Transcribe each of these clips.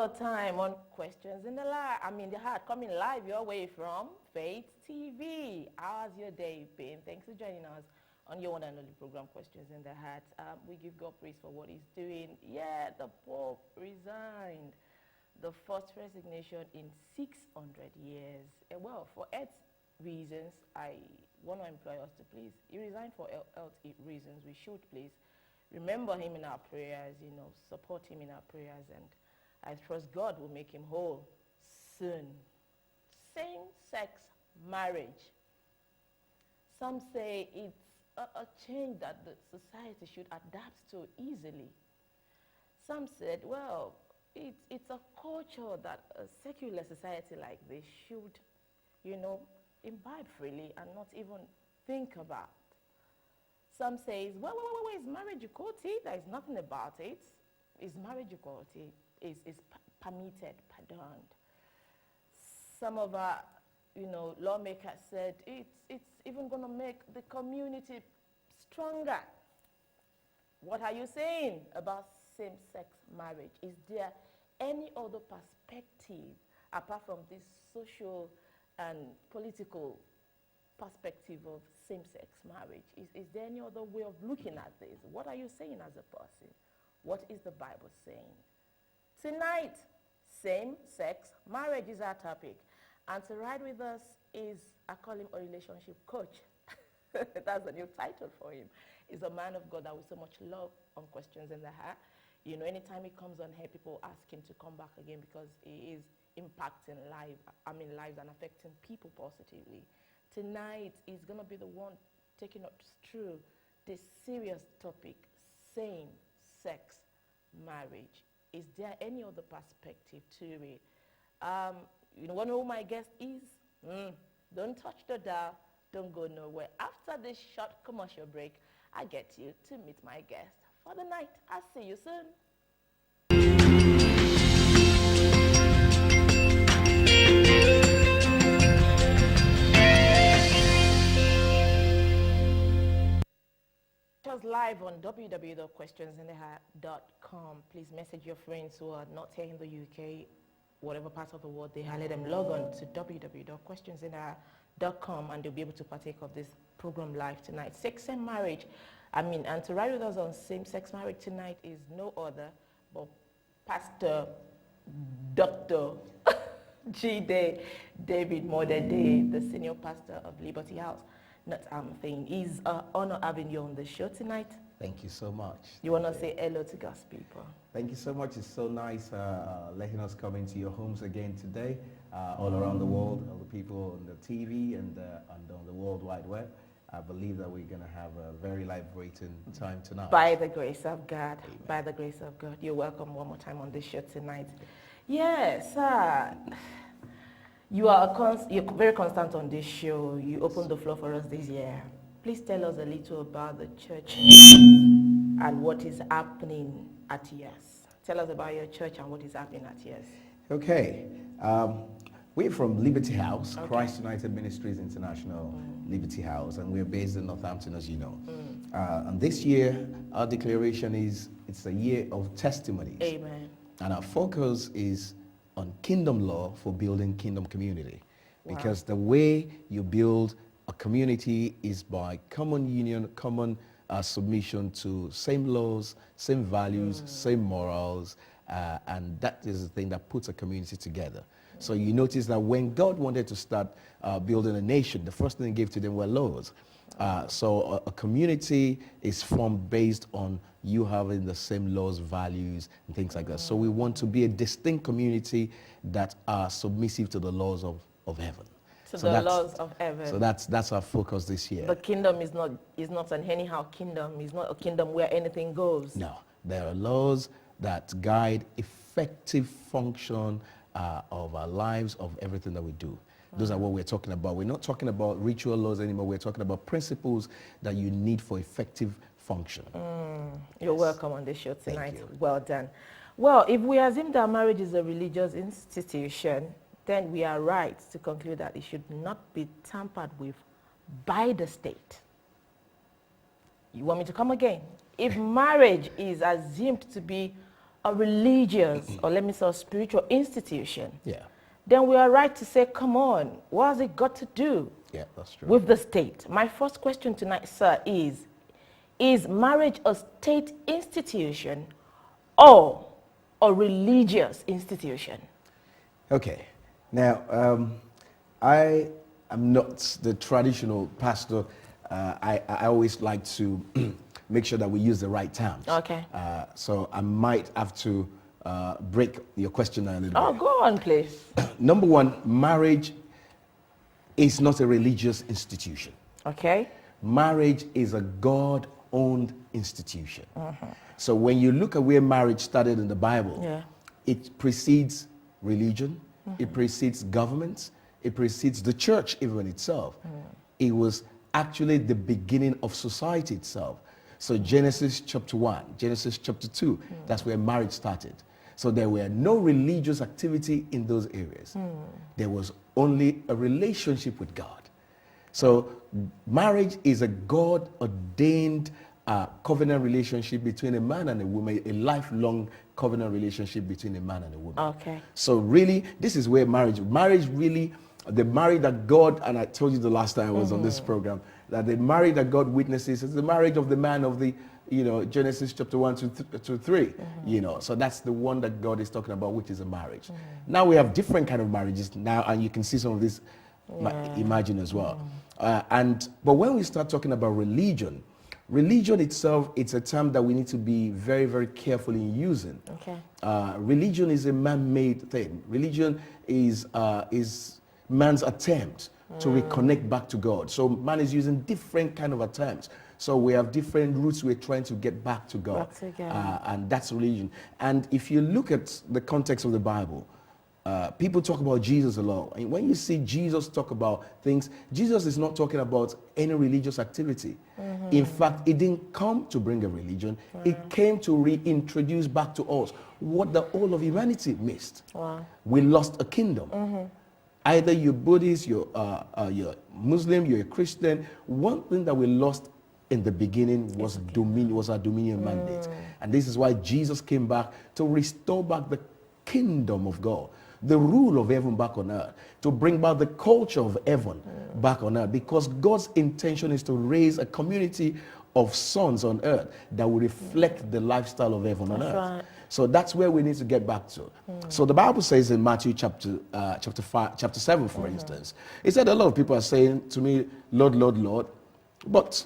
another time on Questions in the Heart, coming live your way from Faith TV. How's your day been? Thanks for joining us on your one and only program, Questions in the Heart. We give God praise for what he's doing. Yeah, the Pope resigned. The first resignation in 600 years. Well, for health reasons, I want to employ us to please, he resigned for health reasons. We should please remember him in our prayers, support him in our prayers, and I trust God will make him whole soon. Same-sex marriage. Some say it's a change that the society should adapt to easily. Some said, well, it's a culture that a secular society like this should, imbibe freely and not even think about. Some say, well, is marriage equality? There is nothing about it. Is marriage equality? Is permitted, pardoned. Some of our, lawmakers said it's even going to make the community stronger. What are you saying about same-sex marriage? Is there any other perspective apart from this social and political perspective of same-sex marriage? Is there any other way of looking at this? What are you saying as a person? What is the Bible saying? Tonight, same-sex marriage is our topic. And to ride with us is, I call him a relationship coach. That's a new title for him. He's a man of God that we so much love on Questions in the Heart. Anytime he comes on here, people ask him to come back again because he is impacting lives and affecting people positively. Tonight is going to be the one taking us through this serious topic, same-sex marriage. Is there any other perspective to it? You want to know who my guest is? Don't touch the dial. Don't go nowhere. After this short commercial break, I get you to meet my guest for the night. I'll see you soon. Live on www.questionsintheheart.com. Please message your friends who are not here in the UK, whatever part of the world they are. Let them log on to www.questionsintheheart.com and they'll be able to partake of this program live tonight. Sex and marriage. And to ride with us on same-sex marriage tonight is no other but Pastor Dr. JD Modede, the senior pastor of Liberty House. It's an honor having you on the show tonight. Thank you so much. You want to say hello to God's people? Thank you so much. It's so nice letting us come into your homes again today, all around the world, all the people on the TV and on the World Wide Web. I believe that we're going to have a very liberating time tonight. By the grace of God. Amen. By the grace of God. You're welcome one more time on this show tonight. Yes, you're very constant on this show. You opened the floor for us this year. Please tell us a little about the church and what is happening at YES. Tell us about your church and what is happening at YES. Okay. We're from Liberty House, okay. Christ United Ministries International, Liberty House, and we're based in Northampton, as you know. And this year, our declaration is, it's a year of testimonies. Amen. And our focus is on kingdom law for building kingdom community. Wow. Because the way you build a community is by common union, common submission to same laws, same values, same morals, and that is the thing that puts a community together. So you notice that when God wanted to start building a nation, the first thing he gave to them were laws. So a community is formed based on you having the same laws, values, and things like that. So we want to be a distinct community that are submissive to the laws of heaven. So the laws of heaven. So that's our focus this year. The kingdom is not an anyhow kingdom. It's not a kingdom where anything goes. No, there are laws that guide effective function of our lives, of everything that we do. Those are what we're talking about. We're not talking about ritual laws anymore. We're talking about principles that you need for effective function. You're welcome on this show tonight. Thank you. Well done. Well, if we assume that marriage is a religious institution, then we are right to conclude that it should not be tampered with by the state. You want me to come again? If marriage is assumed to be a religious, or let me say a spiritual institution, Yeah. then we are right to say, come on, what has it got to do Yeah, that's true. with the state? My first question tonight, sir, is marriage a state institution or a religious institution? Okay. Now, I am not the traditional pastor. I always like to make sure that we use the right terms. Okay. So I might have to break your question down a little Oh, bit. go on, please. Number one, marriage is not a religious institution. Okay. Marriage is a God-owned institution. So when you look at where marriage started in the Bible, Yeah. it precedes religion, it precedes governments, it precedes the church even itself. It was actually the beginning of society itself. So Genesis chapter 1, Genesis chapter 2, that's where marriage started. So there were no religious activity in those areas. There was only a relationship with God. So marriage is a God-ordained covenant relationship between a man and a woman, a lifelong covenant relationship between a man and a woman. Okay. So really, this is where marriage really, the marriage that God, and I told you the last time I was on this program, that the marriage that God witnesses is the marriage of the man of the, Genesis chapter 1 to 3, so that's the one that God is talking about, which is a marriage. Now we have different kind of marriages now, and you can see some of this imagine as well. But when we start talking about religion itself, it's a term that we need to be very, very careful in using. Okay. Religion is a man-made thing. Religion is man's attempt to reconnect back to God. So man is using different kind of attempts. So we have different routes we're trying to get back to God. Back to God. And that's religion. And if you look at the context of the Bible, people talk about Jesus a lot. And when you see Jesus talk about things, Jesus is not talking about any religious activity. In fact, it didn't come to bring a religion. It came to reintroduce back to us what the whole of humanity missed. Wow. We lost a kingdom. Either you're Buddhist, you're Muslim, you're a Christian. One thing that we lost in the beginning was our dominion mandate. And this is why Jesus came back to restore back the kingdom of God, the rule of heaven back on earth, to bring back the culture of heaven back on earth, because God's intention is to raise a community of sons on earth that will reflect the lifestyle of heaven on earth. Right. So that's where we need to get back to. So the Bible says in Matthew chapter 7, for instance, it said a lot of people are saying to me, Lord, Lord, Lord, but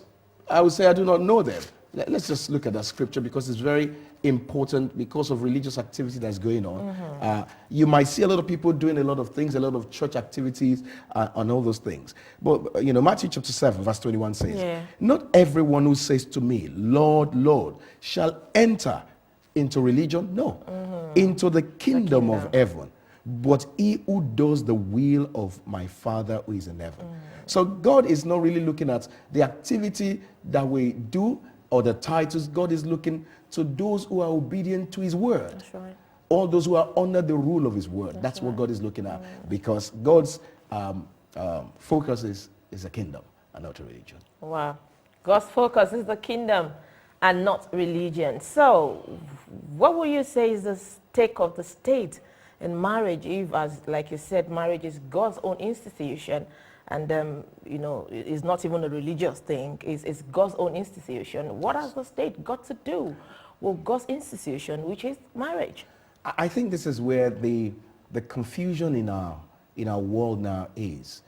I would say I do not know them. Let's just look at that scripture, because it's very important because of religious activity that's going on. You might see a lot of people doing a lot of things, a lot of church activities and all those things. But, Matthew chapter 7, verse 21 says, not everyone who says to me, Lord, Lord, shall enter into religion, no, into the kingdom of heaven, but he who does the will of my Father who is in heaven. So God is not really looking at the activity that we do or the titles. God is looking to those who are obedient to his word. That's right. All those who are under the rule of his word. That's what God is looking at, because God's focus is a kingdom and not a religion. Wow. God's focus is the kingdom and not religion. So what would you say is the stake of the state in marriage, if, as like you said, marriage is God's own institution, and it's not even a religious thing, it's God's own institution. What has the state got to do with God's institution, which is marriage? I think this is where the confusion in our world now is,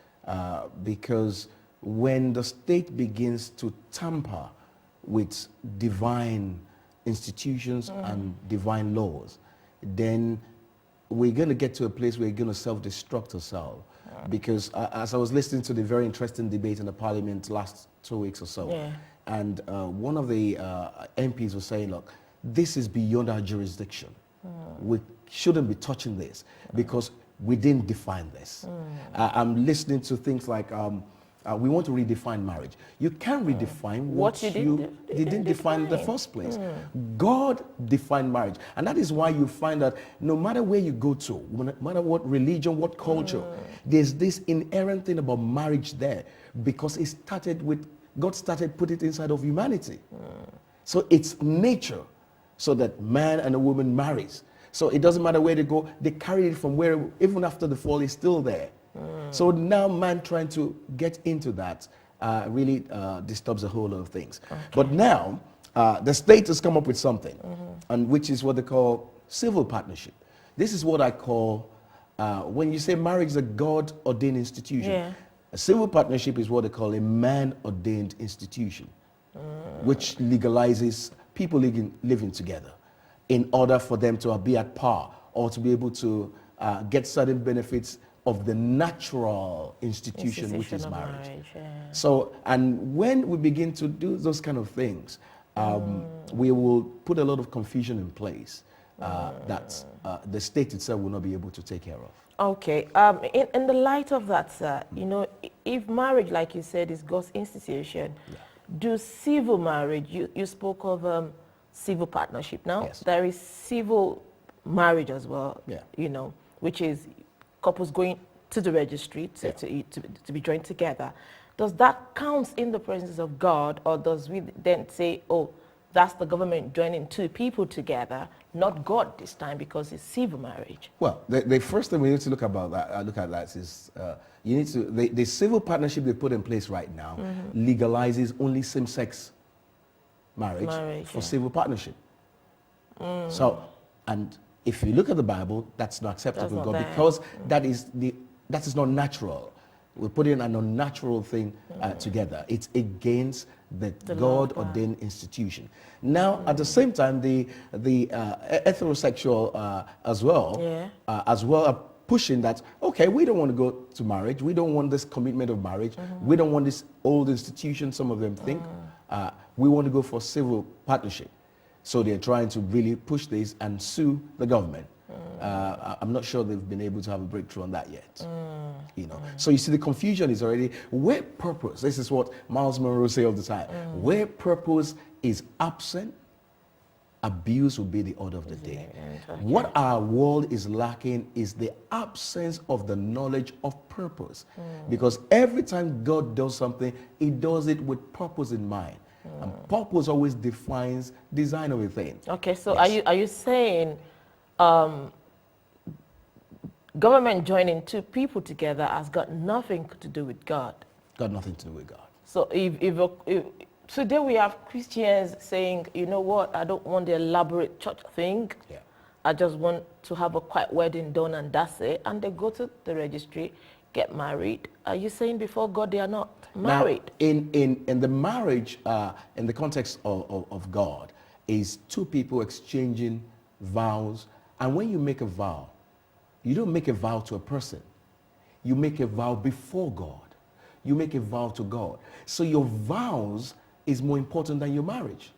because when the state begins to tamper with divine institutions and divine laws, then we're going to get to a place where we're going to self-destruct ourselves. Because as I was listening to the very interesting debate in the parliament last 2 weeks or so, and one of the MPs was saying, look, this is beyond our jurisdiction. We shouldn't be touching this because we didn't define this. I'm listening to things like, we want to redefine marriage. You can't redefine what you didn't define in the first place. God defined marriage. And that is why you find that no matter where you go to, no matter what religion, what culture, there's this inherent thing about marriage there, because God started putting it inside of humanity. So it's nature. so that man and a woman marries. So it doesn't matter where they go, they carry it from where, even after the fall, it's still there. So now man trying to get into that really disturbs a whole lot of things. Okay. But now the state has come up with something, and which is what they call civil partnership. This is what I call, when you say marriage is a God-ordained institution, a civil partnership is what they call a man-ordained institution, which legalizes people living together in order for them to be at par or to be able to get certain benefits of the natural institution which is marriage. So, and when we begin to do those kind of things, we will put a lot of confusion in place that the state itself will not be able to take care of. Okay. In the light of that, sir, you know, if marriage, like you said, is God's institution, do civil marriage, you spoke of civil partnership now. Yes. There is civil marriage as well, you know, which is couples going to the registry to be joined together. Does that count in the presence of God, or does we then say, oh, that's the government joining two people together, not God this time, because it's civil marriage? Well, the first thing we need to look at that is you need to the civil partnership they put in place right now legalizes only same-sex marriage for civil partnership. So, and if you look at the Bible, that's not acceptable with God, because that is not natural. We're putting an unnatural thing together. It's against the God-ordained institution. Now, at the same time, the heterosexual as well are pushing that, okay, we don't want to go to marriage. We don't want this commitment of marriage. We don't want this old institution, some of them think. We want to go for civil partnership. So they're trying to really push this and sue the government. I'm not sure they've been able to have a breakthrough on that yet. You know, so you see the confusion is already where purpose. This is what Miles Monroe say all the time. Where purpose is absent, abuse will be the order of the day. What our world is lacking is the absence of the knowledge of purpose, because every time God does something, He does it with purpose in mind. And purpose always defines design of a thing. Okay, so are you saying government joining two people together has got nothing to do with God? Got nothing to do with God. So if today we have Christians saying, you know what, I don't want the elaborate church thing. I just want to have a quiet wedding done and that's it. And they go to the registry, get married. Are you saying before God they are not married? Now, in the marriage, in the context of God, is two people exchanging vows. And when you make a vow, you don't make a vow to a person. You make a vow before God. You make a vow to God. So your vows is more important than your marriage.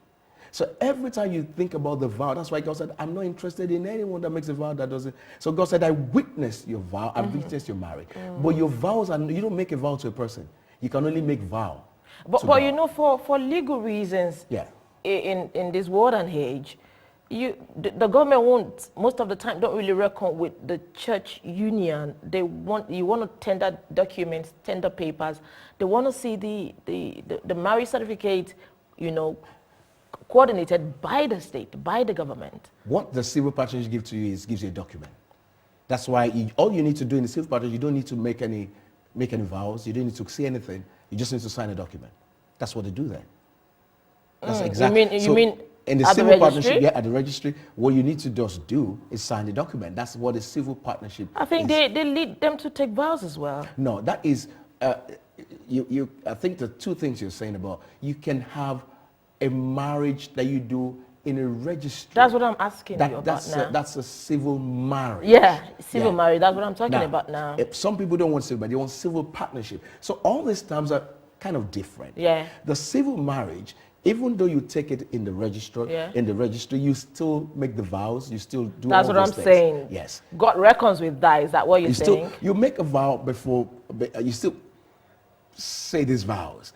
So every time you think about the vow, that's why God said, I'm not interested in anyone that makes a vow that doesn't. So God said, I witnessed your vow, I witnessed your marriage. But your vows, you don't make a vow to a person. You can only make vow. But you know, for legal reasons, in this world and age, the government won't, most of the time, don't really reckon with the church union. You want to tender documents, tender papers. They want to see the marriage certificate, you know, coordinated by the state, by the government. What the civil partnership gives to you gives you a document. That's why all you need to do in the civil partnership, you don't need to make any vows. You don't need to say anything. You just need to sign a document. That's what they do there. That's exactly. You mean in the civil partnership, at the registry, what you need to just do is sign the document. That's what a civil partnership I think is. They lead them to take vows as well. No, that is, I think the two things you're saying about, you can have a marriage that you do in a registry. That's what I'm asking you about now. That's a civil marriage. Yeah, civil marriage. That's what I'm talking about now. Some people don't want civil, but they want civil partnership. So all these terms are kind of different. Yeah. The civil marriage, even though you take it in the registry, you still make the vows. You still do. That's all what those I'm things. saying. Yes. God reckons with that. Is that what you're saying? You make a vow before. You still say these vows.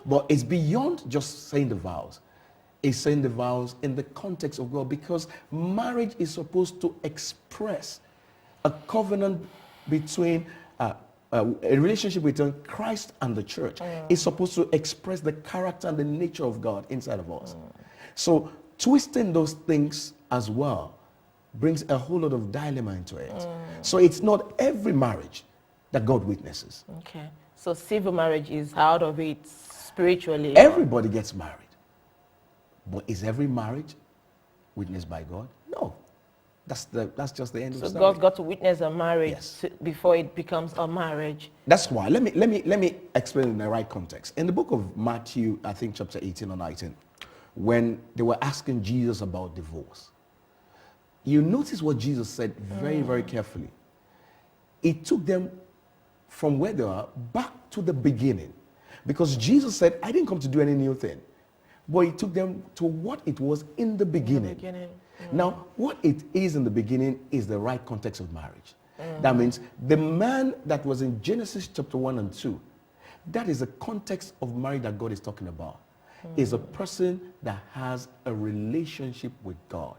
But it's beyond just saying the vows. It's saying the vows in the context of God, because marriage is supposed to express a covenant between a relationship between Christ and the church. It's supposed to express the character and the nature of God inside of us. So twisting those things as well brings a whole lot of dilemma into it. So it's not every marriage that God witnesses. Okay. So civil marriage is out of it spiritually. Everybody gets married. But is every marriage witnessed by God? No. That's just the end of the So story. God's got to witness a marriage Yes. before it becomes a marriage. That's why. Let me explain in the right context. In the book of Matthew, I think chapter 18 or 19, when they were asking Jesus about divorce, you notice what Jesus said very, very carefully. It took them from where they are back to the beginning. Because Jesus said, I didn't come to do any new thing. But he took them to what it was in the beginning. Now, what it is in the beginning is the right context of marriage. That means the man that was in Genesis chapter 1 and 2, that is the context of marriage that God is talking about. Is a person that has a relationship with God.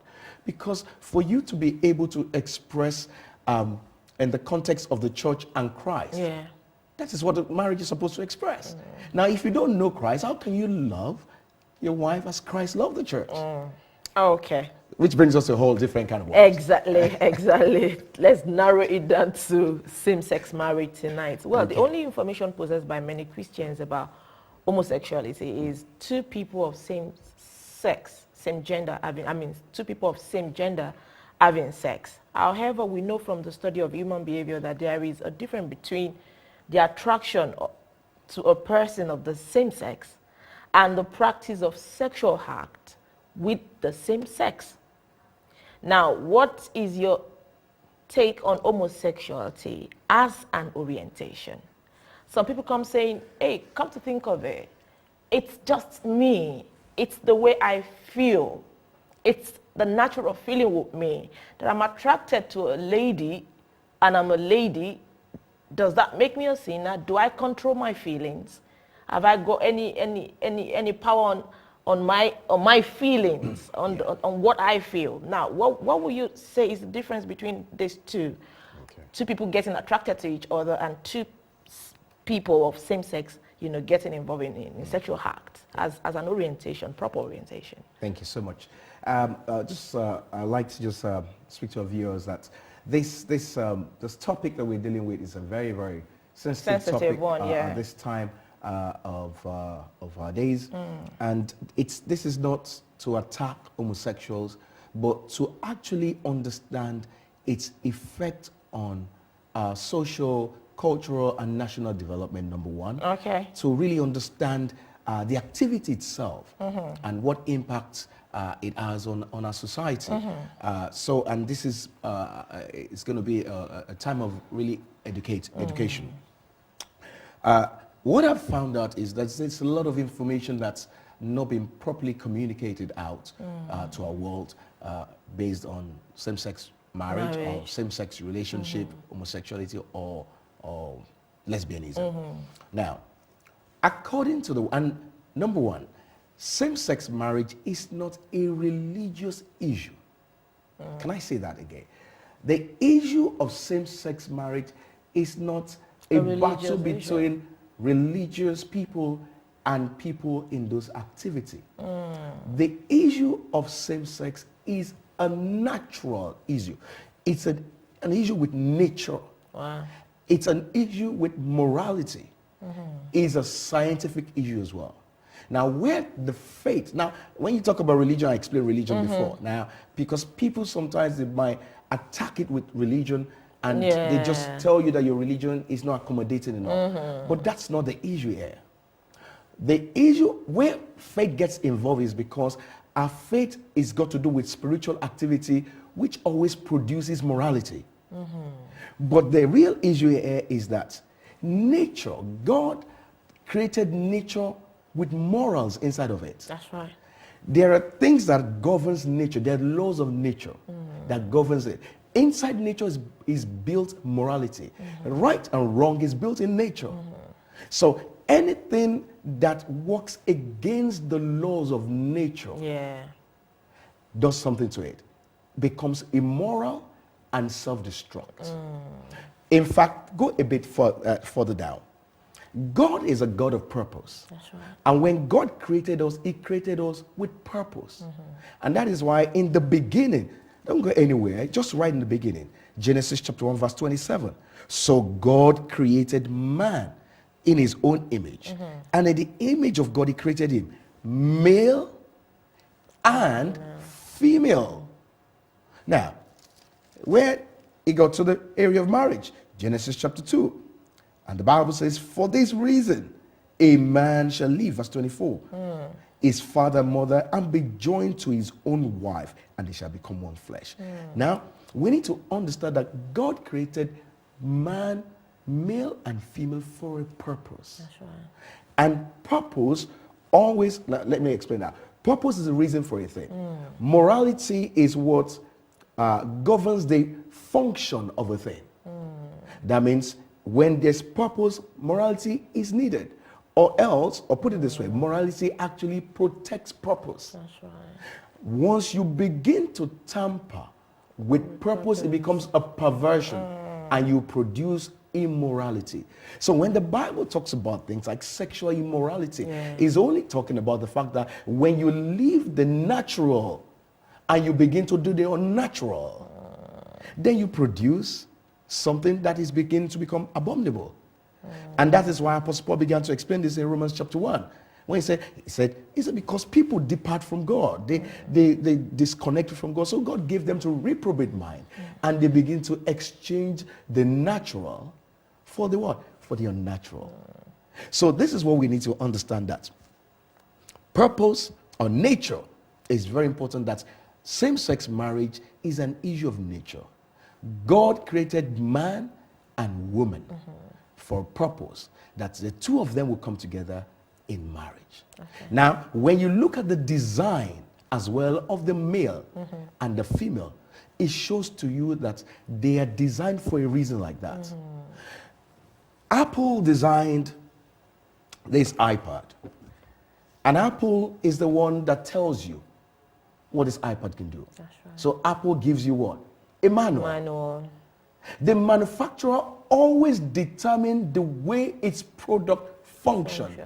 Because for you to be able to express in the context of the church and Christ, that is what the marriage is supposed to express. Now, if you don't know Christ, how can you love your wife as Christ loved the church? Okay. Which brings us to a whole different kind of world. Exactly. Let's narrow it down to same-sex marriage tonight. Well, the only information possessed by many Christians about homosexuality is two people of same sex, same gender, two people of same gender having sex. However, we know from the study of human behavior that there is a difference between the attraction to a person of the same sex and the practice of sexual act with the same sex. Now, what is your take on homosexuality as an orientation? Some people come saying, hey, come to think of it, it's just me. It's the way I feel. It's the natural feeling with me that I'm attracted to a lady and I'm a lady. Does that make me a sinner? Do I control my feelings? Have I got any power on my feelings, on what I feel? Now, what would you say is the difference between these two? Two people getting attracted to each other and two people of same sex, getting involved in sexual act as an orientation, proper orientation. Thank you so much. I'd like to just speak to our viewers that this topic that we're dealing with is a very, very sensitive topic one, at this time of our days. And this is not to attack homosexuals, but to actually understand its effect on social, cultural, and national development, number one. Okay. To really understand the activity itself and what impact it has on our society. And this is it's going to be a time of really education. What I've found out is that there's a lot of information that's not been properly communicated out to our world based on same-sex marriage or same-sex relationship, homosexuality, or lesbianism. Now, according to number one, same-sex marriage is not a religious issue. Can I say that again? The issue of same-sex marriage is not a battle between religious people and people in those activities. The issue of same-sex is a natural issue. It's an issue with nature. Wow. It's an issue with morality. It's a scientific issue as well. Now, where the faith, now, when you talk about religion, I explained religion before. Now, because people sometimes they might attack it with religion and they just tell you that your religion is not accommodating enough. But that's not the issue here. The issue where faith gets involved is because our faith is got to do with spiritual activity, which always produces morality. But the real issue here is that nature, God created nature with morals inside of it. That's right. There are things that governs nature. There are laws of nature that governs it. Inside nature is built morality. Right and wrong is built in nature. So anything that works against the laws of nature does something to it, becomes immoral and self-destruct. In fact, go a bit further down. God is a God of purpose. That's right. And when God created us, he created us with purpose. And that is why in the beginning, don't go anywhere, just right in the beginning, Genesis chapter 1 verse 27. So God created man in his own image. And in the image of God, he created him, male and female. Now, where he got to the area of marriage, Genesis chapter 2. And the Bible says, for this reason, a man shall leave, verse 24, his father and mother, and be joined to his own wife, and they shall become one flesh. Now, we need to understand that God created man, male and female, for a purpose. That's right. And purpose always, now, let me explain that. Purpose is the reason for a thing. Morality is what governs the function of a thing. That means when there's purpose, morality is needed. Or else, or put it this way, morality actually protects purpose. That's right. Once you begin to tamper with purpose, it becomes a perversion and you produce immorality. So when the Bible talks about things like sexual immorality, it's only talking about the fact that when you leave the natural and you begin to do the unnatural, then you produce something that is beginning to become abominable. And that is why Apostle Paul began to explain this in Romans chapter 1. When he said because people depart from God, they disconnected from God, so God gave them to reprobate mind, and they begin to exchange the natural for the what? For the unnatural. So this is what we need to understand, that purpose or nature is very important, that same-sex marriage is an issue of nature. God created man and woman for a purpose, that the two of them will come together in marriage. Now, when you look at the design as well of the male and the female, it shows to you that they are designed for a reason like that. Apple designed this iPad, and Apple is the one that tells you what this iPad can do. That's right. So Apple gives you what? A manual. Manual. The manufacturer always determines the way its product functions.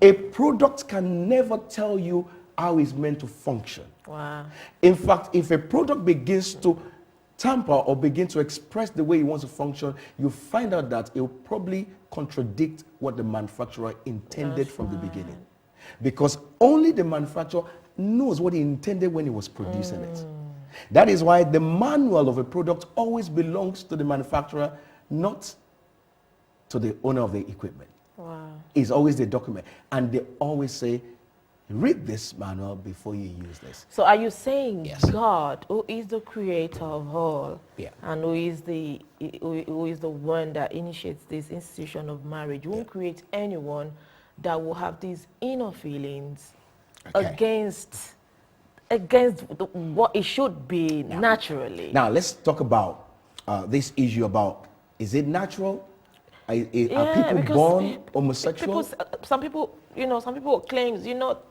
A product can never tell you how it's meant to function. Wow. In fact, if a product begins to tamper or begin to express the way it wants to function, you find out that it will probably contradict what the manufacturer intended from the beginning. Because only the manufacturer knows what he intended when he was producing it. That is why the manual of a product always belongs to the manufacturer, not to the owner of the equipment. Wow. It's always the document. And they always say, read this manual before you use this. So are you saying Yes. God, who is the creator of all, Yeah. and who is the one that initiates this institution of marriage, won't create anyone that will have these inner feelings against what it should be naturally? Now, let's talk about this issue about, is it natural? Are people born homosexual? Some people claims,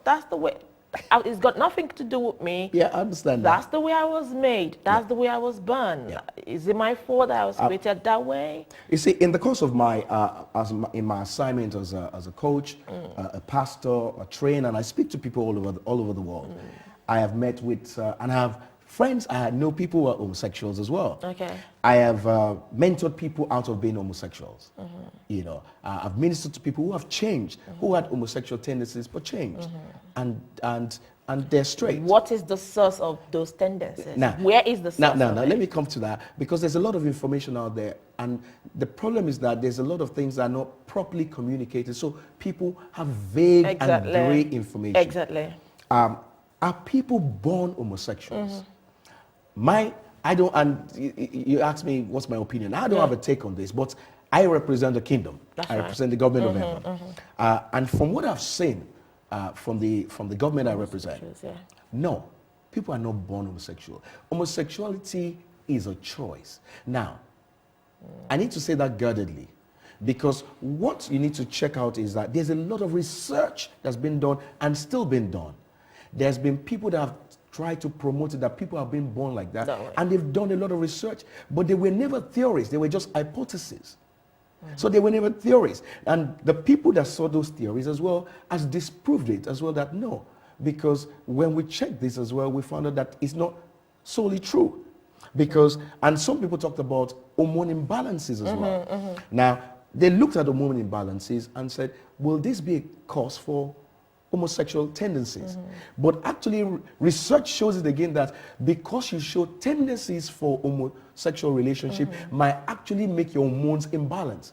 that's the way, it's got nothing to do with me. Yeah, I understand That's the way I was made. That's the way I was born. Yeah. Is it my fault that I was created that way? You see, in the course of in my assignment as a coach, a pastor, a trainer, and I speak to people all over the world. I have met with, and I have friends, I know people who are homosexuals as well. Okay. I have mentored people out of being homosexuals. I've ministered to people who have changed, who had homosexual tendencies but changed, and they're straight. What is the source of those tendencies? Now, where is the source? Now, let me come to that, because there's a lot of information out there, and the problem is that there's a lot of things that are not properly communicated, so people have vague and gray information. Exactly. Are people born homosexuals? I don't, and you ask me what's my opinion. I don't have a take on this, but I represent the kingdom. I represent the government of heaven. And from what I've seen from the government I represent, no, people are not born homosexual. Homosexuality is a choice. Now, I need to say that guardedly, because what you need to check out is that there's a lot of research that's been done and still being done. There's been people that have tried to promote it, that people have been born like that, and they've done a lot of research, but they were never theories, they were just hypotheses. So they were never theories. And the people that saw those theories as well as disproved it as well, that no. Because when we checked this as well, we found out that it's not solely true. Because, and some people talked about hormone imbalances as well. Now, they looked at hormone imbalances and said, will this be a cause for homosexual tendencies? But actually, research shows it again that because you show tendencies for homosexual relationship might actually make your hormones imbalance.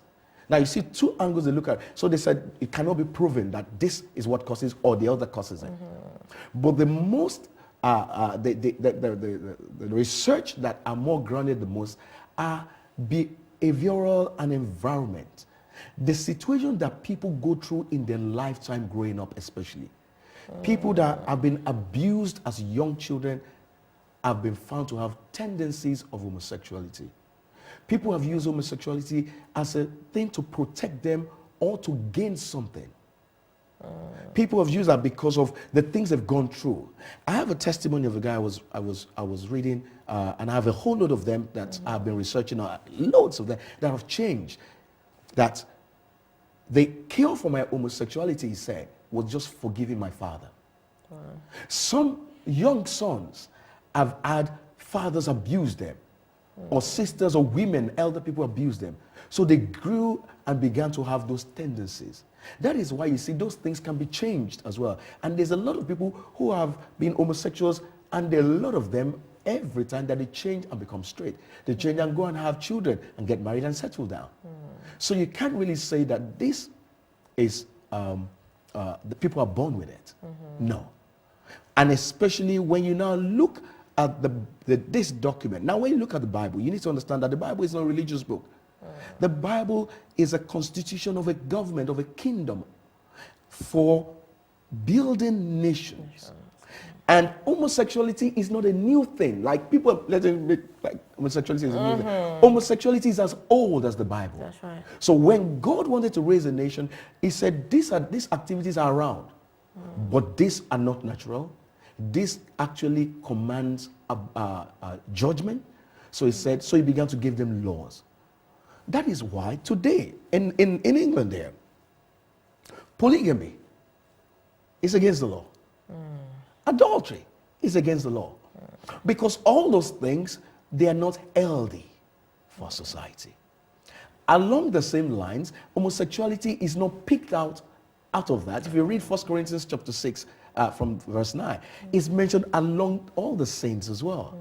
Now, you see two angles they look at. So they said it cannot be proven that this is what causes or the other causes it. But the most the research that are more grounded the most are behavioral and environment. The situation that people go through in their lifetime growing up, especially. People that have been abused as young children have been found to have tendencies of homosexuality. People have used homosexuality as a thing to protect them or to gain something. People have used that because of the things they've gone through. I have a testimony of a guy I was reading, and I have a whole load of them that I've been researching, loads of them that have changed. That the cure for my homosexuality, he said, was just forgiving my father. Some young sons have had fathers abuse them, or sisters or women, elder people abuse them. So they grew and began to have those tendencies. That is why you see those things can be changed as well. And there's a lot of people who have been homosexuals, and there are a lot of them, every time that they change and become straight, they change and go and have children and get married and settle down. So you can't really say that this is, the people are born with it. No. And especially when you now look at this document. Now, when you look at the Bible, you need to understand that the Bible is not a religious book. The Bible is a constitution of a government, of a kingdom for building nations. And homosexuality is not a new thing. Like people, like homosexuality is a new thing. Homosexuality is as old as the Bible. That's right. So when God wanted to raise a nation, he said, these activities are around, but these are not natural. This actually commands judgment. So he said, so he began to give them laws. That is why today, in England there, polygamy is against the law. Adultery is against the law. Because all those things, they are not healthy for society. Along the same lines, homosexuality is not picked out of that. If you read 1 Corinthians chapter 6 from verse 9, it's mentioned along all the saints as well.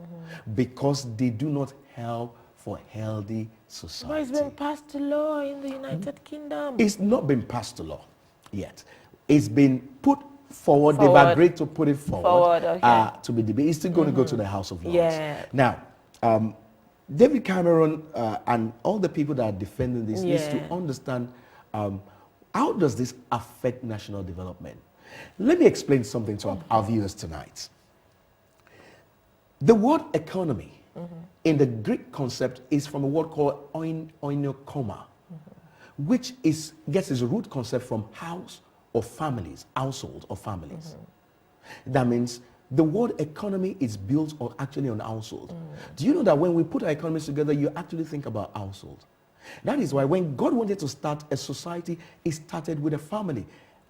Because they do not help for healthy society. But it's been passed to law in the United Kingdom. It's not been passed to law yet. It's been put forward. They've agreed to put it forward, to be debated. It's still going to go to the House of Lords. Yeah. Now, David Cameron and all the people that are defending this needs to understand how does this affect national development. Let me explain something to our viewers tonight. The word economy in the Greek concept is from a word called oinokoma, which gets its root concept from house or families, household or families. That means the word economy is built actually on household. Do you know that when we put our economies together, you actually think about household? That is why when God wanted to start a society, he started with a family.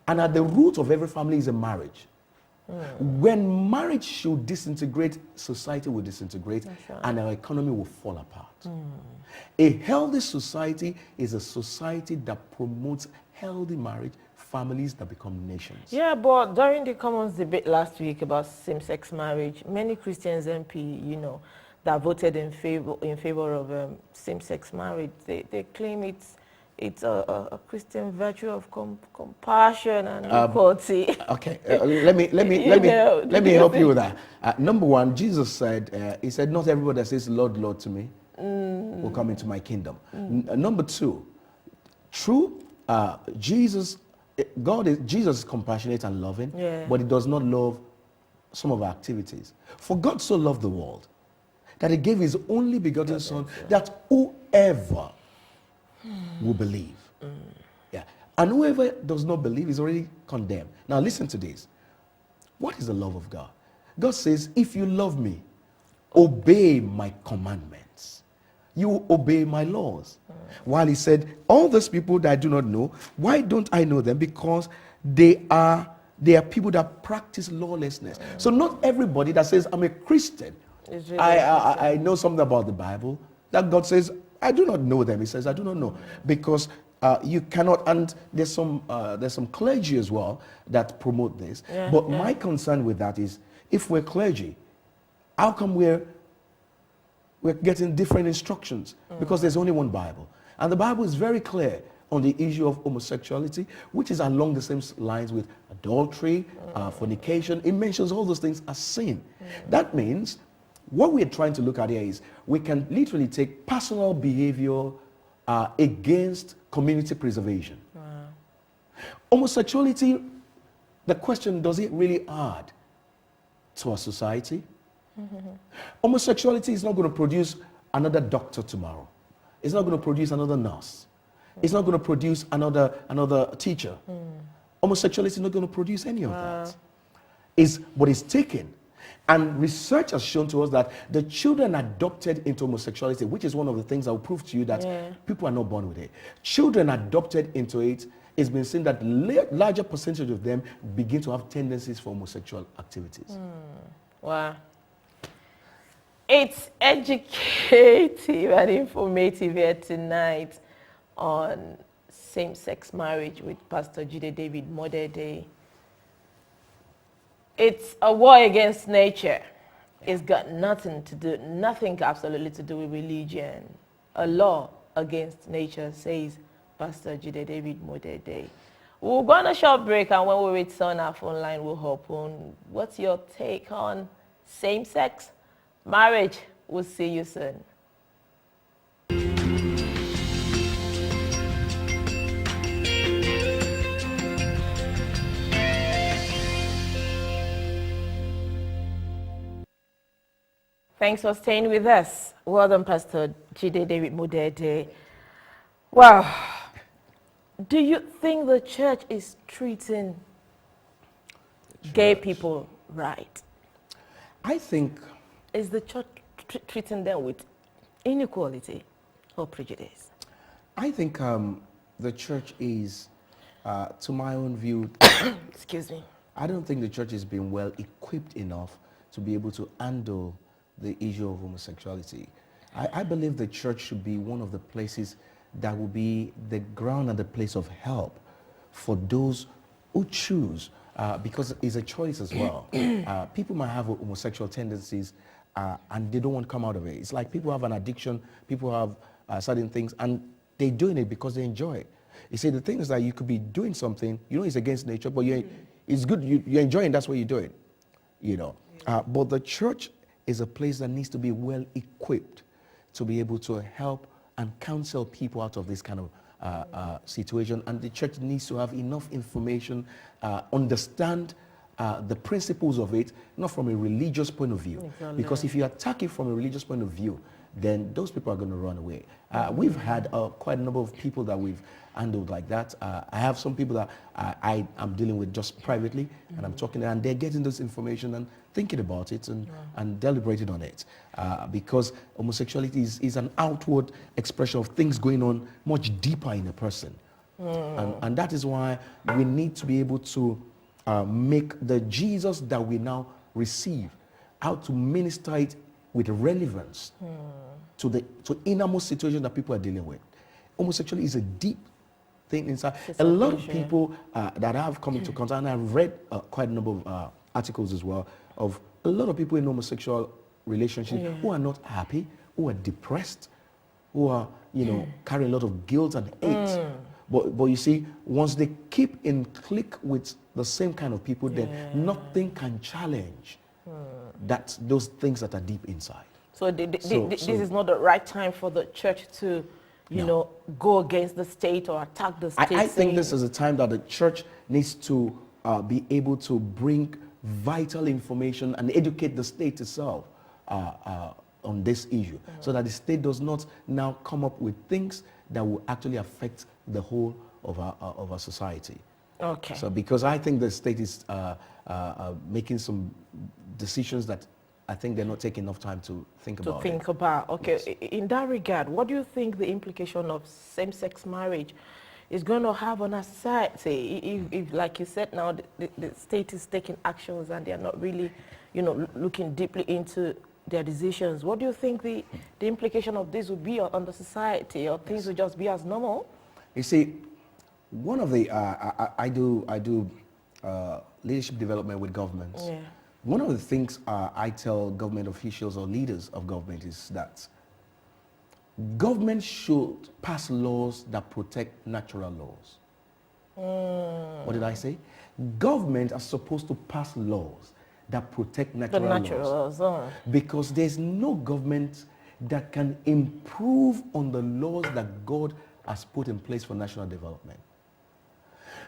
And at the root of every family is a marriage. When marriage should disintegrate, society will disintegrate, and our economy will fall apart. A healthy society is a society that promotes healthy marriage, families that become nations. Yeah, but during the Commons debate last week about same-sex marriage, many Christians MP, that voted in favor of same-sex marriage, they claim it's a Christian virtue of compassion and equality. Okay, let me help you with that. Number one, Jesus said, he said, not everybody that says, Lord, Lord to me will come into my kingdom. Number two, true, Jesus is compassionate and loving, but he does not love some of our activities. For God so loved the world that he gave his only begotten Son, that whoever will believe. Yeah. And whoever does not believe is already condemned. Now listen to this. What is the love of God? God says, if you love me, obey my commandments. you obey my laws. While he said, all those people that I do not know, why don't I know them? Because they are people that practice lawlessness. So not everybody that says, I'm a Christian, It's really I know something about the Bible, that God says, I do not know them. He says, I do not know. Because you cannot, and there's some clergy as well that promote this. But my concern with that is, if we're clergy, how come we're getting different instructions? Because there's only one Bible. And the Bible is very clear on the issue of homosexuality, which is along the same lines with adultery, fornication. It mentions all those things as sin. That means what we're trying to look at here is we can literally take personal behavior against community preservation. Homosexuality, the question, does it really add to our society? Homosexuality is not going to produce another doctor tomorrow. It's not going to produce another nurse. It's not going to produce another teacher. Homosexuality is not going to produce any of that. But it's taken. And research has shown to us that the children adopted into homosexuality, which is one of the things I will prove to you that people are not born with it. Children adopted into it, it's been seen that larger percentage of them begin to have tendencies for homosexual activities. Wow. It's educative and informative here tonight on same-sex marriage with Pastor JD Modede. It's a war against nature. It's got nothing absolutely to do with religion. A law against nature, says Pastor JD Modede. We'll go on a short break, and when we return, our phone line will open. What's your take on same-sex marriage? We'll see you soon. Thanks for staying with us. Well done, Pastor JD Modede. Wow. Do you think the church is treating gay people right? I think... Is the church treating them with inequality or prejudice? I think the church is, to my own view... Excuse me. I don't think the church has been well equipped enough to be able to handle the issue of homosexuality. I believe the church should be one of the places that will be the ground and the place of help for those who choose, because it's a choice as well. People might have homosexual tendencies and they don't want to come out of it. It's like people have an addiction, people have certain things, and they're doing it because they enjoy it. You see, the thing is that you could be doing something, you know it's against nature, but it's good, you're enjoying, that's what you're doing, you know. But the church is a place that needs to be well equipped to be able to help and counsel people out of this kind of situation. And the church needs to have enough information, understand the principles of it, not from a religious point of view. Exactly. Because if you attack it from a religious point of view, then those people are going to run away. We've had quite a number of people that we've handled like that. I have some people that I'm dealing with just privately, and I'm talking, and they're getting this information and thinking about it and deliberating on it. Because homosexuality is an outward expression of things going on much deeper in a person. And that is why we need to be able to make the Jesus that we now receive, how to minister it with relevance to innermost situation that people are dealing with. Homosexuality is a deep thing inside. A lot of people that have come into contact, and I've read quite a number of articles as well, of a lot of people in homosexual relationships who are not happy, who are depressed, who are, carrying a lot of guilt and hate. But you see, once they keep in click with the same kind of people, then nothing can challenge those things that are deep inside. So this is not the right time for the church to, go against the state or attack the state. I think this is a time that the church needs to be able to bring vital information and educate the state itself on this issue, so that the state does not now come up with things that will actually affect the whole of our society. Okay. So because I think the state is making some decisions that I think they're not taking enough time to think about it. Okay, Yes. in that regard, what do you think the implication of same-sex marriage is going to have on our society if like you said now, the state is taking actions and they're not really, looking deeply into their decisions? What do you think the implication of this would be on the society, or things will just be as normal? You see, one of the, I do leadership development with governments. Yeah. One of the things I tell government officials or leaders of government is that government should pass laws that protect natural laws. What did I say? Government are supposed to pass laws that protect natural laws. Because there's no government that can improve on the laws that God has put in place for national development.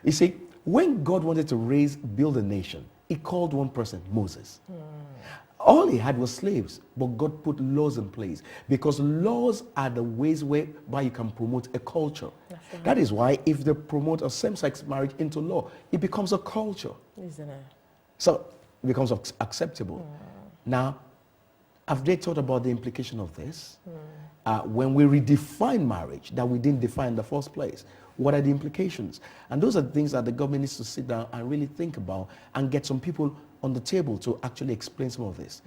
You see, when God wanted to build a nation, he called one person, Moses. All he had was slaves, but God put laws in place because laws are the ways whereby you can promote a culture. Right. That is why if they promote a same-sex marriage into law, it becomes a culture. Isn't it? So it becomes acceptable. Now, have they thought about the implication of this? When we redefine marriage that we didn't define in the first place, what are the implications? And those are the things that the government needs to sit down and really think about and get some people on the table to actually explain some of this.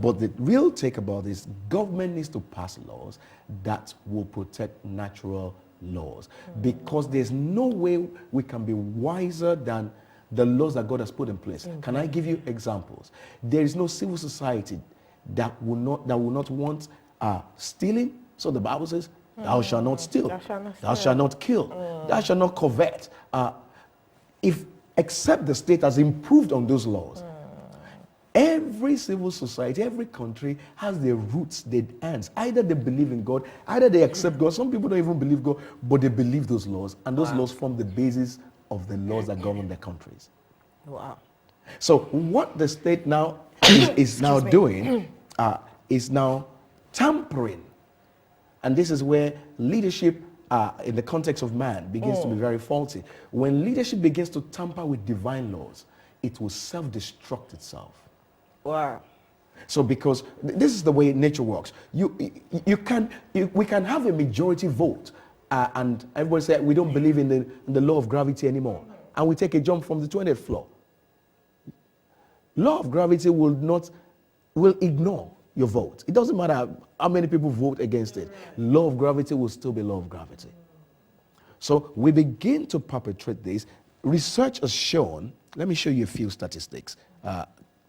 But the real take about this, government needs to pass laws that will protect natural laws because there's no way we can be wiser than the laws that God has put in place. Can I give you examples? There is no civil society that will not want stealing. So the Bible says, thou shalt not steal, thou shalt not kill, thou shalt not covet. Except the state has improved on those laws. Every civil society, every country has their roots, their ends. Either they believe in God, either they accept God. Some people don't even believe God, but they believe those laws, and those laws form the basis of the laws that govern their countries. Wow. So what the state now is now doing is now tampering. And this is where leadership in the context of man begins to be very faulty. When leadership begins to tamper with divine laws, it will self-destruct itself. Wow. So because this is the way nature works. We can have a majority vote and everybody say we don't believe in the law of gravity anymore. And we take a jump from the 20th floor. Law of gravity will ignore your vote. It doesn't matter how many people vote against it. Law of gravity will still be law of gravity. So we begin to perpetrate this. Research has shown, let me show you a few statistics.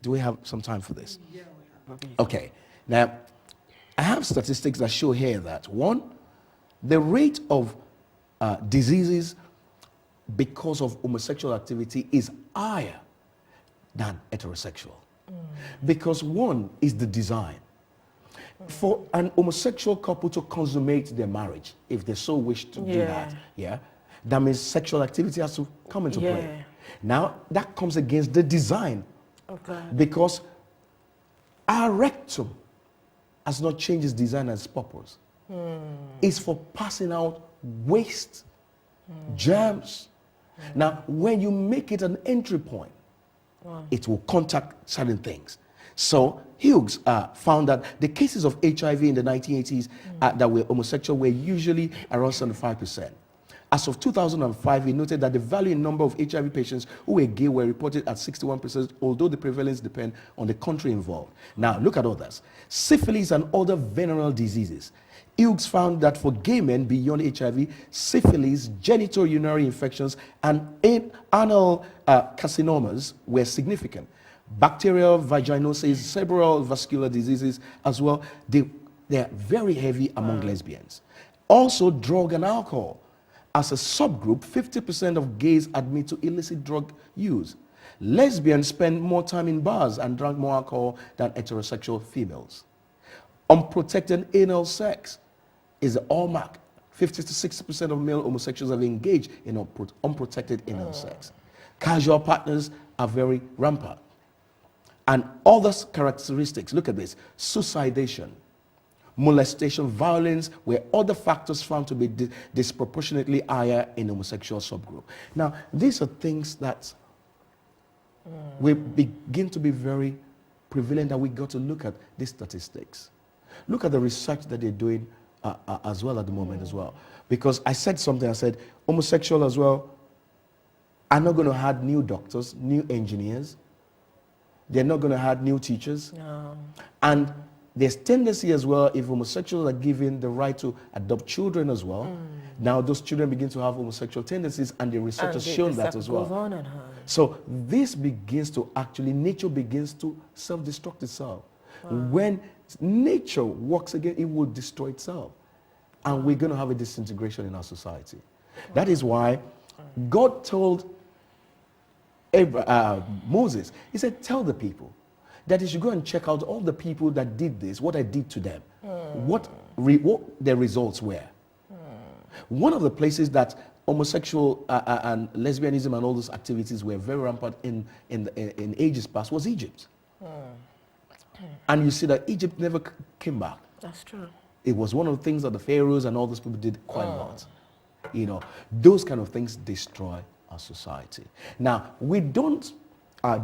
Do we have some time for this? Yeah, we have. Okay. Now, I have statistics that show here that, one, the rate of diseases because of homosexual activity is higher than heterosexual. Because one is the design. For an homosexual couple to consummate their marriage, if they so wish to do that, that means sexual activity has to come into play. Now, that comes against the design. Okay. Because our rectum has not changed its design and its purpose. It's for passing out waste, germs. Now, when you make it an entry point, it will contact certain things. So Hughes found that the cases of HIV in the 1980s that were homosexual were usually around 75%. As of 2005, he noted that the value in number of HIV patients who were gay were reported at 61%, although the prevalence depends on the country involved. Now, look at others. Syphilis and other venereal diseases. Hughes found that for gay men beyond HIV, syphilis, genitourinary infections, and anal carcinomas were significant. Bacterial vaginosis, cerebral vascular diseases as well, they are very heavy among lesbians. Also, drug and alcohol. As a subgroup, 50% of gays admit to illicit drug use. Lesbians spend more time in bars and drink more alcohol than heterosexual females. Unprotected anal sex is the hallmark. 50 to 60% of male homosexuals have engaged in unprotected anal sex. Casual partners are very rampant. And other characteristics, look at this, suicidation, molestation, violence, were other factors found to be disproportionately higher in homosexual subgroup. Now, these are things that we begin to be very prevalent that we got to look at these statistics. Look at the research that they're doing as well at the moment as well. Because I said something, I said homosexual as well are not going to have new doctors, new engineers. They're not going to have new teachers. No. And there's tendency as well, if homosexuals are given the right to adopt children as well, now those children begin to have homosexual tendencies, and the research has shown that as well. Goes on and on. So this begins to actually, nature begins to self-destruct itself. When nature works again, it will destroy itself. And we're going to have a disintegration in our society. That is why God told Moses, he said, tell the people that he should go and check out all the people that did this, what I did to them, what their results were. One of the places that homosexual and lesbianism and all those activities were very rampant in ages past was Egypt. And you see that Egypt never came back. That's true. It was one of the things that the pharaohs and all those people did quite a lot. You know, those kind of things destroy our society. Now, we don't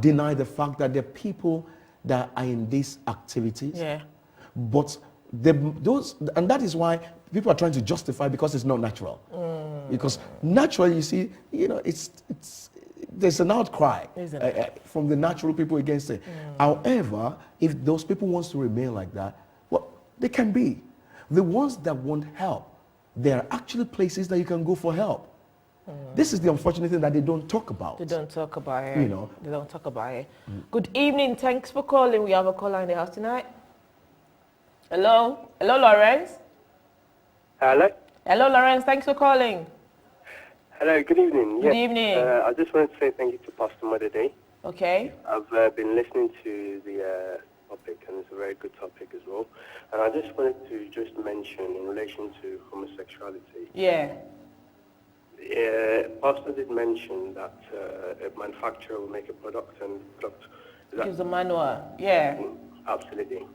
deny the fact that there are people that are in these activities. Yeah. But and that is why people are trying to justify, because it's not natural. Because naturally, you see, you know, there's an outcry from the natural people against it. However, if those people want to remain like that, well, they can be. The ones that want help, there are actually places that you can go for help. This is the unfortunate thing that they don't talk about. They don't talk about it. You know. They don't talk about it. Good evening. Thanks for calling. We have a caller in the house tonight. Hello? Hello, Lawrence? Hello? Hello, Lawrence. Thanks for calling. Hello, good evening. Good evening. I just wanted to say thank you to Pastor Modede. Okay. I've been listening to the topic, and it's a very good topic as well. And I just wanted to just mention in relation to homosexuality. Yeah. Pastor did mention that a manufacturer will make a product, and Gives a manual. Yeah. Absolutely.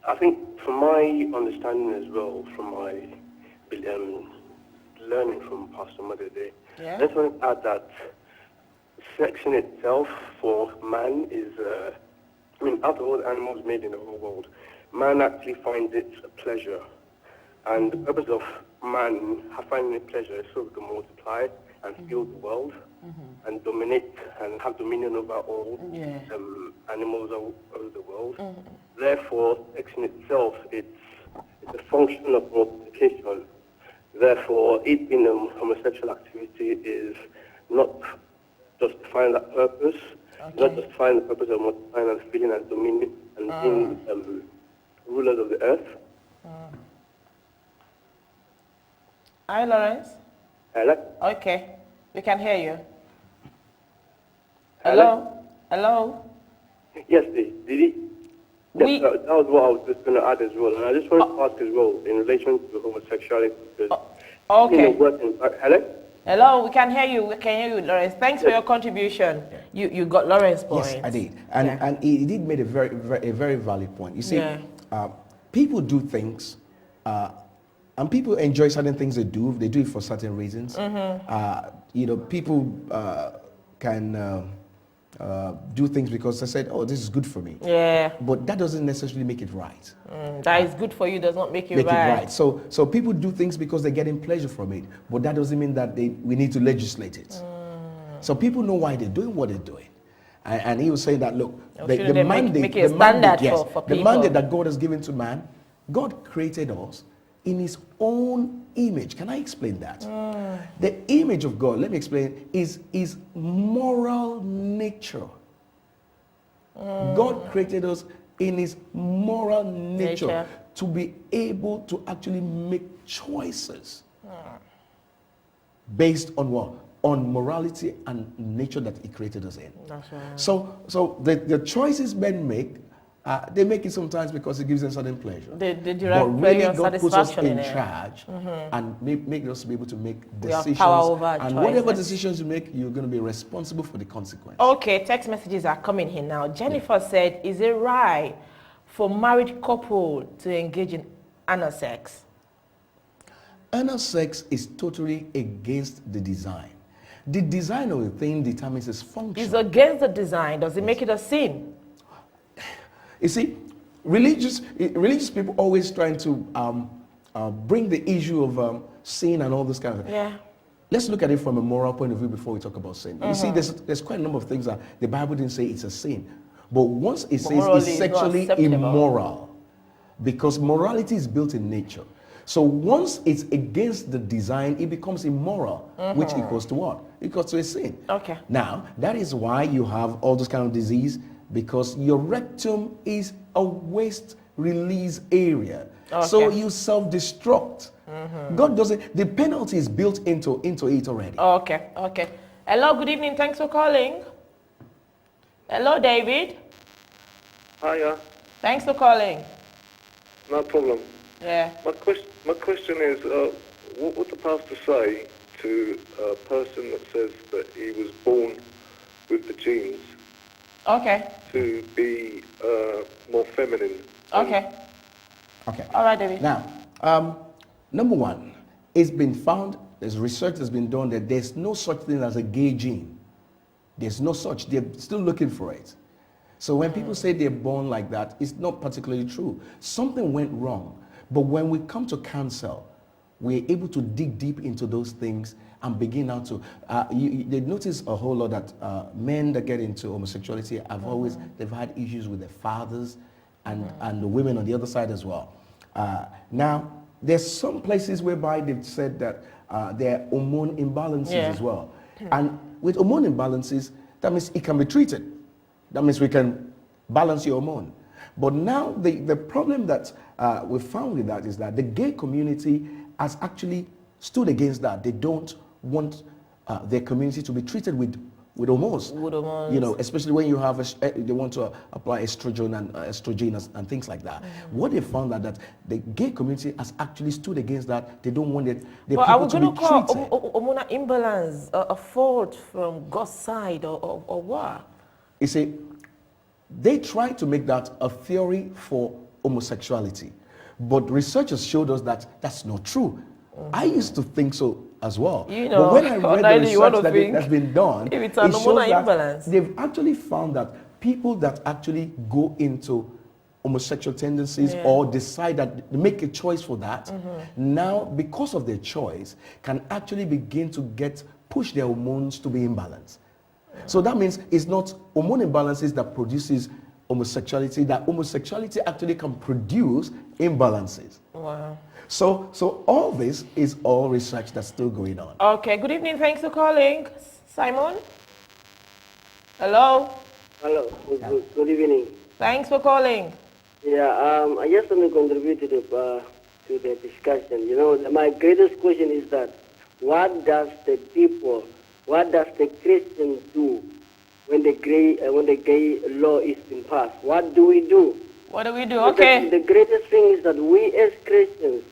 I think from my understanding as well, from my learning from Pastor Modede, Yeah. I just want to add that sex in itself for man is, out of all the animals made in the whole world, man actually finds it a pleasure. And the purpose of man finding it pleasure is so we can multiply and fill the world and dominate and have dominion over all animals over the world. Therefore, sex in itself, it's a function of multiplication. Therefore, it being a homosexual activity is not justifying that purpose, not justifying the purpose of multiplying and filling and dominion and being rulers of the earth. Hi, Lawrence. Hello? Okay. We can hear you. Hello? Hello? Yes, did he? Yes, that was what I was just going to add as well. And I just wanted to ask as well in relation to homosexuality. Because, okay. Hello? Hello, we can hear you. We can hear you, Lawrence. Thanks for your contribution. You got Lawrence's point. Yes, I did. And he did make a very valid point. You see, people do things, and people enjoy certain things they do. They do it for certain reasons. You know, people can do things because they said, oh, this is good for me. Yeah. But that doesn't necessarily make it right. That is good for you does not make it right. So people do things because they're getting pleasure from it, but that doesn't mean that we need to legislate it. So people know why they're doing what they're doing. And he was saying that, look, the mandate that God has given to man, God created us in his own image. Can I explain that? The image of God, let me explain, is moral nature. God created us in his moral nature to be able to actually make choices based on what? On morality and nature that he created us in. That's right. So the choices men make, they make it sometimes because it gives them certain pleasure. They derive but really, God puts us satisfaction in charge and make us be able to make decisions. We have power over our and whatever decisions you make, you're going to be responsible for the consequence. Okay, text messages are coming in now. Jennifer said, is it right for married couple to engage in anal sex? Anal sex is totally against the design. The design of the thing determines its function. It's against the design. Does it make it a sin? You see, religious people always trying to bring the issue of sin and all this kind of thing. Yeah. Let's look at it from a moral point of view before we talk about sin. You see, there's quite a number of things that the Bible didn't say it's a sin. But once it says morally it's it's not sexually acceptable. immoral, because morality is built in nature. So once it's against the design, it becomes immoral, which equals to what? Equals to a sin. Okay. Now, that is why you have all this kind of disease, because your rectum is a waste release area. So you self-destruct. God doesn't, the penalty is built into it already. Okay, okay. Hello, good evening. Thanks for calling. Hello, David. Hiya, Thanks for calling. no problem. Yeah. My question is, what would the pastor say to a person that says that he was born with the genes Okay. to be more feminine? Okay. Okay. All right, David. Now, number one, it's been found, there's research that's been done that there's no such thing as a gay gene. There's no such, they're still looking for it. So when people say they're born like that, it's not particularly true. Something went wrong. But when we come to counsel, we're able to dig deep into those things and begin now to, they notice a whole lot that men that get into homosexuality have always, they've had issues with their fathers and the women on the other side as well. Now, there's some places whereby they've said that there are hormone imbalances as well. And with hormone imbalances, that means it can be treated. That means we can balance your hormone. But now the problem that we found with that is that the gay community has actually stood against that. They don't want their community to be treated with hormones. With hormones. You know, especially when you have, they want to apply estrogen and things like that. What they found that the gay community has actually stood against that. They don't want the But are people we to going be to call treated. hormonal imbalance a fault from God's side or what? You see, they try to make that a theory for homosexuality. But researchers showed us that that's not true. I used to think so as well. You know, but when I read the you want research to that's been done, if it's it an shows hormonal that imbalance. they've actually found that people that actually go into homosexual tendencies or decide that they make a choice for that, now because of their choice, can actually begin to push their hormones to be imbalanced. So that means it's not hormone imbalances that produces homosexuality, that homosexuality actually can produce imbalances. Wow. So all this is all research that's still going on. Okay, good evening. Thanks for calling. Simon? Hello? Hello, good evening. Thanks for calling. Yeah, I just want to contribute to the discussion. You know, my greatest question is that what does the Christians do when the gay law is being passed? What do we do? What do we do? Because Okay. The greatest thing is that we as Christians,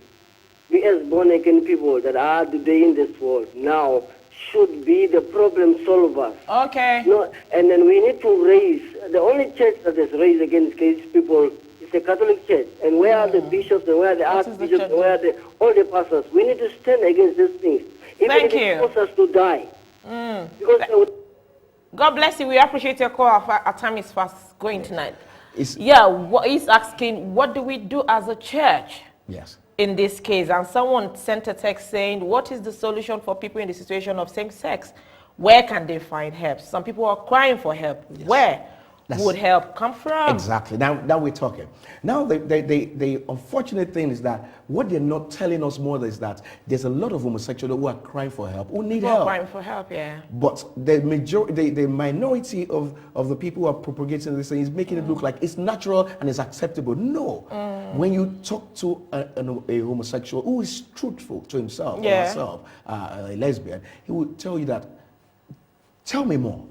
we as born-again people that are today in this world now should be the problem solvers. Okay. No, and then we need to raise, the only church that is raised against gay people is the Catholic Church. And where are the bishops and where are the What is the archbishops church and where are all the pastors? We need to stand against these things. Even Thank if you. it forces us to die. Because God bless you. We appreciate your call. Our time is fast going tonight. It's- What he's asking, what do we do as a church Yes. in this case? And someone sent a text saying, what is the solution for people in the situation of same sex? Where can they find help? Some people are crying for help. Where would help come from? Exactly. Now we're talking. Now the unfortunate thing is that what they're not telling us more is that there's a lot of homosexuals who are crying for help, who need People are help. crying for help, yeah. But the minority of the people who are propagating this thing is making it look like it's natural and it's acceptable. No. When you talk to a homosexual who is truthful to himself or herself, a lesbian, he will tell you that, tell me more.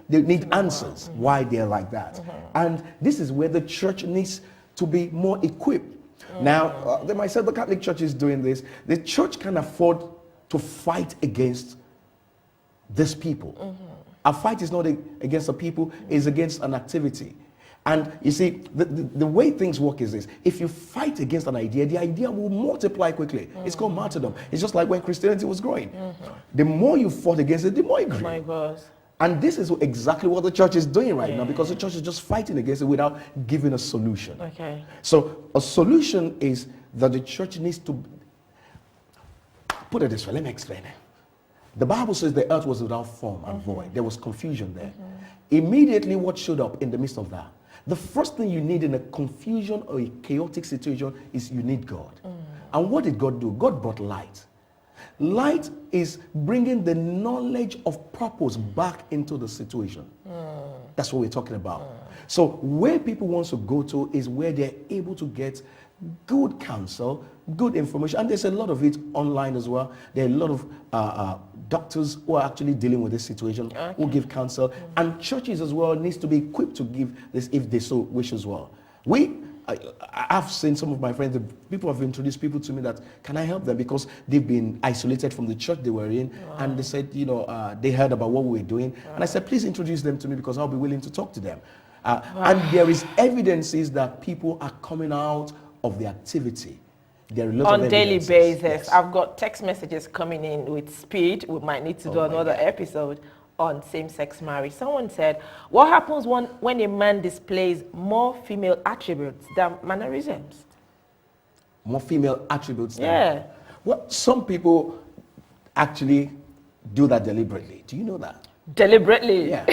They need answers why they're like that. And this is where the church needs to be more equipped. Now, they might say the Catholic Church is doing this. The church can afford to fight against these people. A fight is not against the people, it's against an activity. And you see, the way things work is this. If you fight against an idea, the idea will multiply quickly. It's called martyrdom. It's just like when Christianity was growing. The more you fought against it, the more it grew. My God. And this is exactly what the church is doing right now, because the church is just fighting against it without giving a solution. Okay. So a solution is that the church needs to put it this way. Let me explain it. The Bible says the earth was without form and void. There was confusion there. Immediately, what showed up in the midst of that? The first thing you need in a confusion or a chaotic situation is you need God. And what did God do? God brought light. Light is bringing the knowledge of purpose back into the situation. That's what we're talking about. So where people want to go to is where they're able to get good counsel, good information. And there's a lot of it online as well. There are a lot of doctors who are actually dealing with this situation, who give counsel. And churches as well needs to be equipped to give this if they so wish as well. I've seen some of my friends, people have introduced people to me that, can I help them? Because they've been isolated from the church they were in. And they said, they heard about what we were doing. And I said, please introduce them to me, because I'll be willing to talk to them. And there is evidences that people are coming out of the activity. There are a lot on of daily evidences. basis. Yes. I've got text messages coming in with speed. We might need to do another episode on same-sex marriage. Someone said, what happens when a man displays more female attributes than mannerisms? More female attributes than... Yeah. Well, some people actually do that deliberately. Do you know that? Deliberately? Yeah.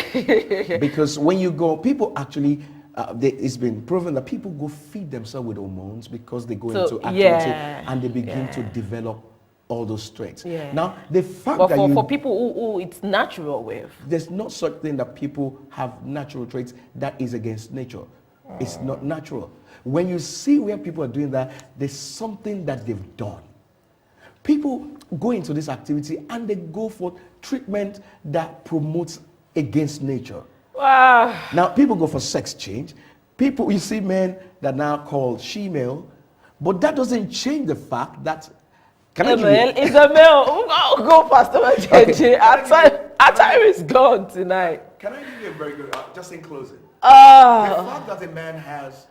Because when you go, people actually... it's been proven that people go feed themselves with hormones because they go into activity and they begin to develop all those traits. Yeah. Now, the fact But that for people who it's natural with. there's not such thing that people have natural traits that is against nature. It's not natural. When you see where people are doing that, there's something that they've done. People go into this activity and they go for treatment that promotes against nature. Wow. Now, people go for sex change. People, you see men that now call she-male, but that doesn't change the fact that... Can I give Male you... is a male. Go Pastor JD. Our time is gone tonight. Can I give you a very good... just in closing. The Oh, fact that a man has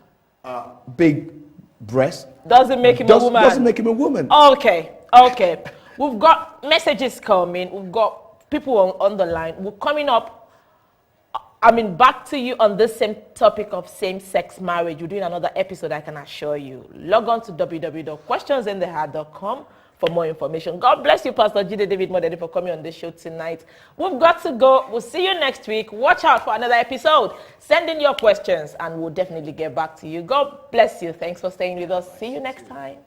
big breasts doesn't make him a woman. doesn't make him a woman. Okay. We've got messages coming. We've got people on the line. We're coming up. Back to you on this same topic of same-sex marriage. We're doing another episode, I can assure you. Log on to www.questionsintheheart.com for more information. God bless you, Pastor JD Modede, for coming on this show tonight. We've got to go. We'll see you next week. Watch out for another episode. Send in your questions, and we'll definitely get back to you. God bless you. Thanks for staying with us. See you next time.